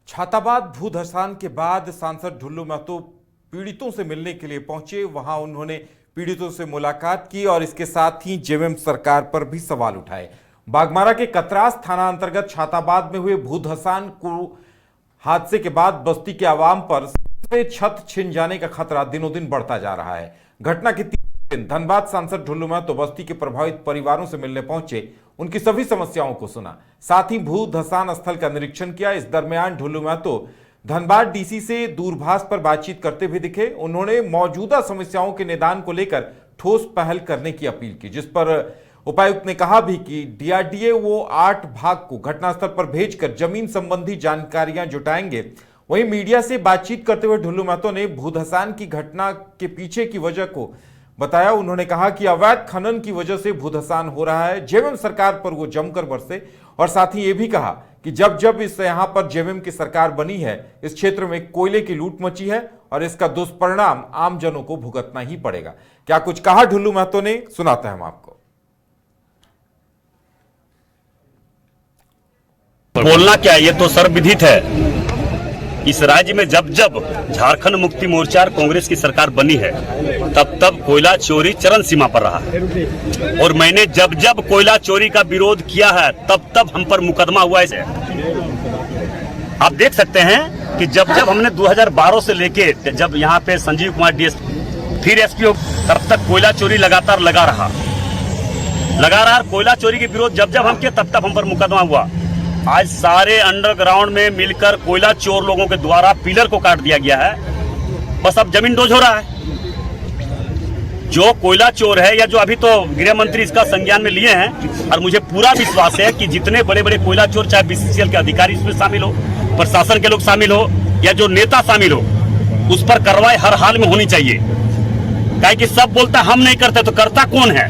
छाताबाद भूधसान के बाद सांसद ढुल्लू महतो पीड़ितों से मिलने के लिए पहुंचे। वहां उन्होंने पीड़ितों से मुलाकात की और इसके साथ ही जेएमएम सरकार पर भी सवाल उठाए। बागमारा के कतरास थाना अंतर्गत छाताबाद में हुए भूधसान को हादसे के बाद बस्ती के आवाम पर छत छिन जाने का खतरा दिनों दिन बढ़ता जा रहा है। घटना के 3 दिन धनबाद सांसद ढुल्लू महतो बस्ती के प्रभावित परिवारों से मिलने पहुंचे, उनकी सभी समस्याओं को सुना, साथ ही भूधसान स्थल का निरीक्षण किया। इस दरमियान ढुल्लू महतो धनबाद डीसी से दूरभाष पर बातचीत करते हुए दिखे। उन्होंने मौजूदा समस्याओं के निदान को लेकर ठोस पहल करने की अपील की, जिस पर उपायुक्त ने कहा भी कि डीआरडीए वो 8 भाग को घटनास्थल पर भेजकर जमीन संबंधी जानकारियां जुटाएंगे। वहीं मीडिया से बातचीत करते हुए ढुल्लू महतो ने भूधसान की घटना के पीछे की वजह को बताया। उन्होंने कहा कि अवैध खनन की वजह से भूधसान हो रहा है, जेएमएम सरकार पर वो जमकर बरसे, और साथ ही ये भी कहा कि जब जब इस यहां पर जेएमएम की सरकार बनी है, इस क्षेत्र में कोयले की लूट मची है और इसका दुष्परिणाम आमजनों को भुगतना ही पड़ेगा। क्या कुछ कहा ढुल्लू महतो ने, सुनाते हैं हम आपको। बोलना क्या, ये तो सर्वविदित है। इस राज्य में जब जब झारखंड मुक्ति मोर्चा कांग्रेस की सरकार बनी है, तब तब कोयला चोरी चरम सीमा पर रहा है। और मैंने जब जब कोयला चोरी का विरोध किया है, तब तब हम पर मुकदमा हुआ है। आप देख सकते हैं कि जब जब हमने 2012 से लेके जब यहाँ पे संजीव कुमार डीएसपी फिर एसपी, तब तक कोयला चोरी लगातार लगा रहा। कोयला चोरी के विरोध जब जब हम किए, तब तब हम पर मुकदमा हुआ। आज सारे अंडरग्राउंड में मिलकर कोयला चोर लोगों के द्वारा पिलर को काट दिया गया है। बस अब जमीन डोज हो रहा है। जो कोयला चोर है, या जो अभी तो गृह मंत्री इसका संज्ञान में लिए हैं, और मुझे पूरा विश्वास है कि जितने बड़े बड़े कोयला चोर, चाहे बीसीसीएल के अधिकारी इसमें शामिल हो, प्रशासन के लोग शामिल हो, या जो नेता शामिल हो, उस पर कार्रवाई हर हाल में होनी चाहिए। काहे कि सब बोलता हम नहीं करते, तो करता कौन है?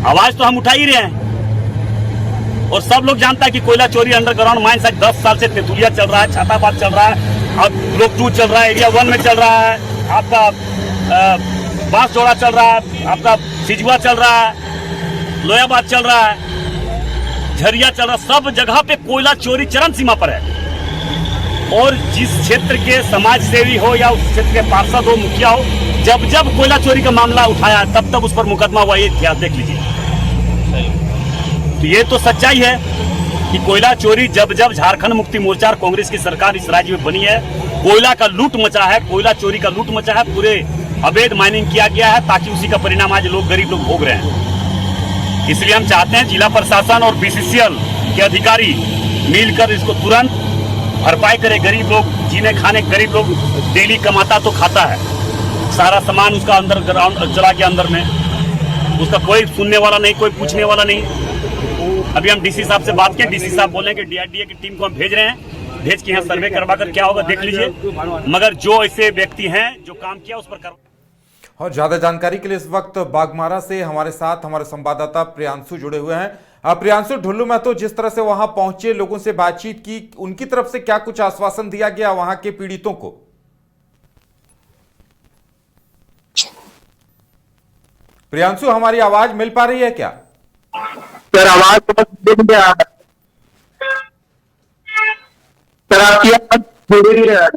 आवाज तो हम उठा ही रहे हैं। और सब लोग जानता है कि कोयला चोरी अंडरग्राउंड माइंस आज 10 साल से तेतुलिया चल रहा है, छाताबाद चल रहा है, और ब्लॉक 2 चल रहा है, एरिया 1 में चल रहा है, आपका बांसजोड़ा चल रहा है, आपका सिजुआ चल रहा है, लोयाबाद चल रहा है, झरिया चल रहा है। सब जगह पे कोयला चोरी चरम सीमा पर है। और जिस क्षेत्र के समाज सेवी हो या उस क्षेत्र के पार्षद हो, मुखिया हो, जब जब कोयला चोरी का मामला उठाया, तब तब उस पर मुकदमा हुआ। ये इतिहास देख लीजिए। तो ये तो सच्चाई है कि कोयला चोरी जब जब झारखंड मुक्ति मोर्चा कांग्रेस की सरकार इस राज्य में बनी है, कोयला का लूट मचा है, कोयला चोरी का लूट मचा है, पूरे अवैध माइनिंग किया गया है, ताकि उसी का परिणाम आज लोग, गरीब लोग भोग रहे हैं। इसलिए हम चाहते हैं जिला प्रशासन और बीसीसीएल के अधिकारी मिलकर इसको तुरंत भरपाई करे। गरीब लोग जीने खाने, गरीब लोग डेली कमाता तो खाता है, सारा सामान उसका अंडरग्राउंड चला गया, अंदर में उसका कोई सुनने वाला नहीं, कोई पूछने वाला नहीं। अभी हम डीसी साहब से बात किए, डीसी साहब बोले कि डीआरडीए की टीम को हम भेज रहे हैं, भेज के यहाँ सर्वे करवा कर क्या होगा देख लीजिए। मगर जो ऐसे व्यक्ति हैं जो काम किया, उस पर और ज्यादा जानकारी के लिए इस वक्त बागमारा से हमारे साथ हमारे संवाददाता प्रियांशु जुड़े हुए हैं। प्रियांशु, ढुल्लू महतो जिस तरह से वहां पहुंचे, लोगों से बातचीत की, उनकी तरफ से क्या कुछ आश्वासन दिया गया वहां के पीड़ितों को? प्रियांशु, हमारी आवाज मिल पा रही है क्या? सर आवाज तो दिख गया सर, आपकी आवाज जुड़ ही रहा है।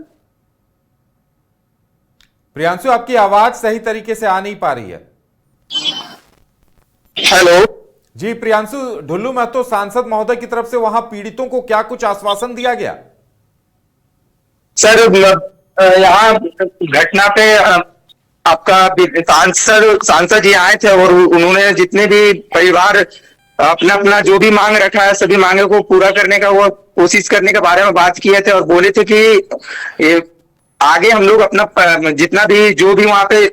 प्रियांशु, आपकी आवाज सही तरीके से आ नहीं पा रही है। हेलो जी प्रियांशु, ढुल्लू महतो सांसद महोदय की तरफ से वहां पीड़ितों को क्या कुछ आश्वासन दिया गया? सर, यहाँ घटना पे आपका सांसद जी आए थे, और उन्होंने जितने भी परिवार अपना अपना जो भी मांग रखा है, सभी मांगे को पूरा करने का, वो कोशिश करने के बारे में बात किए थे। और बोले थे कि आगे हम लोग अपना जितना भी जो भी वहां पे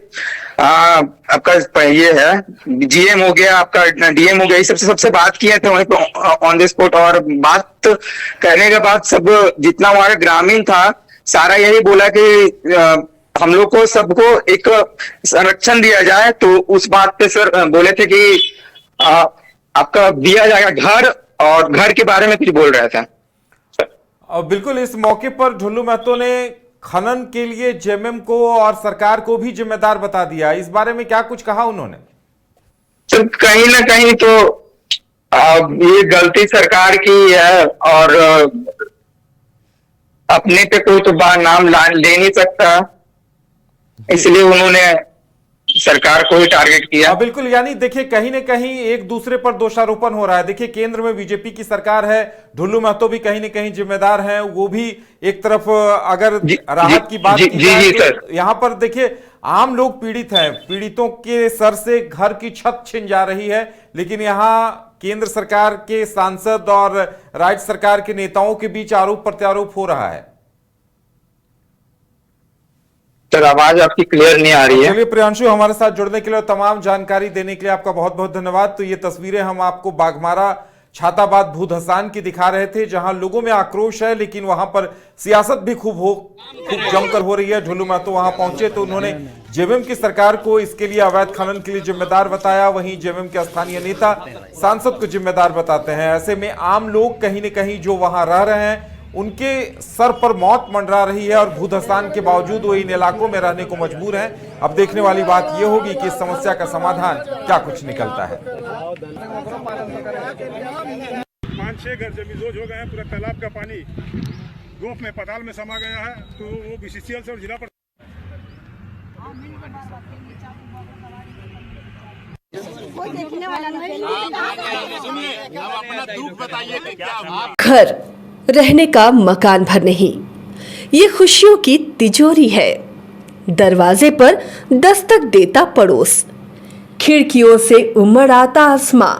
आपका ये है, जीएम हो गया, आपका डीएम हो गया, इस सबसे बात किए थे वहीं पे ऑन द स्पॉट। और बात करने के बाद सब जितना हमारा ग्रामीण था, सारा यही बोला कि हम लोग को सबको एक संरक्षण दिया जाए। तो उस बात पे सर बोले थे कि आपका दिया जाएगा घर, और घर के बारे में कुछ बोल रहा था। और बिल्कुल इस मौके पर ढुल्लू महतो ने खनन के लिए जेएमएम को और सरकार को भी जिम्मेदार बता दिया। इस बारे में क्या कुछ कहा उन्होंने? सर, कहीं ना कहीं तो ये गलती सरकार की है, और अपने पे कोई तो नाम ले नहीं सकता, इसलिए उन्होंने सरकार को ही टारगेट किया। बिल्कुल, यानी देखिए कहीं न कहीं एक दूसरे पर दोषारोपण हो रहा है। देखिए केंद्र में बीजेपी की सरकार है, ढुल्लू महतो भी कहीं न कहीं जिम्मेदार हैं, वो भी एक तरफ अगर राहत की बात की जाए तो यहाँ पर देखिए आम लोग पीड़ित हैं, पीड़ितों के सर से घर की छत छिन जा रही है, लेकिन यहाँ केंद्र सरकार के सांसद और राज्य सरकार के नेताओं के बीच आरोप प्रत्यारोप हो रहा है। सर आवाज आपकी क्लियर नहीं आ रही है। चलिए प्रियांशु, हमारे साथ जुड़ने के लिए और तमाम जानकारी देने के लिए आपका बहुत बहुत धन्यवाद। तो ये तस्वीरें हम आपको बाघमारा छाताबाद भू धसान की दिखा रहे थे, जहां लोगों में आक्रोश है, लेकिन वहां पर सियासत भी खूब जमकर हो रही है। ढुल्लू महतो वहां पहुंचे तो उन्होंने जेएमएम की सरकार को इसके लिए अवैध खनन के लिए जिम्मेदार बताया, वहीं जेएमएम के स्थानीय नेता सांसद को जिम्मेदार बताते हैं। ऐसे में आम लोग कहीं न कहीं जो वहां रह रहे हैं उनके सर पर मौत मंडरा रही है और भूधसान के बावजूद वो इन इलाकों में रहने को मजबूर हैं। अब देखने वाली बात यह होगी कि इस समस्या का समाधान क्या कुछ निकलता है। 5-6 घर जमींदोज हो गए हैं, पूरा तालाब का पानी गोफ में पताल में समा गया है। तो वो बीसीसीएल से और जिला घर रहने का मकान भर नहीं, ये खुशियों की तिजोरी है। दरवाजे पर दस्तक देता पड़ोस, खिड़कियों से उमड़ आता आसमां,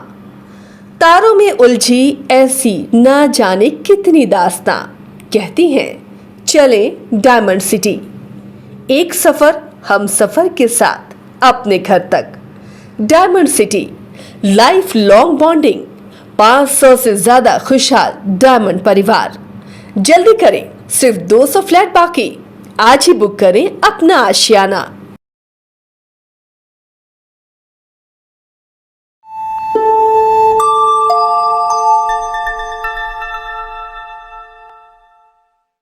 तारों में उलझी ऐसी ना जाने कितनी दास्तां। कहती हैं चले डायमंड सिटी, एक सफर हम सफर के साथ अपने घर तक। Diamond city life long bonding, 500 से ज्यादा खुशहाल डायमंड परिवार। जल्दी करें, सिर्फ 200 फ्लैट बाकी। आज ही बुक करें अपना आशियाना।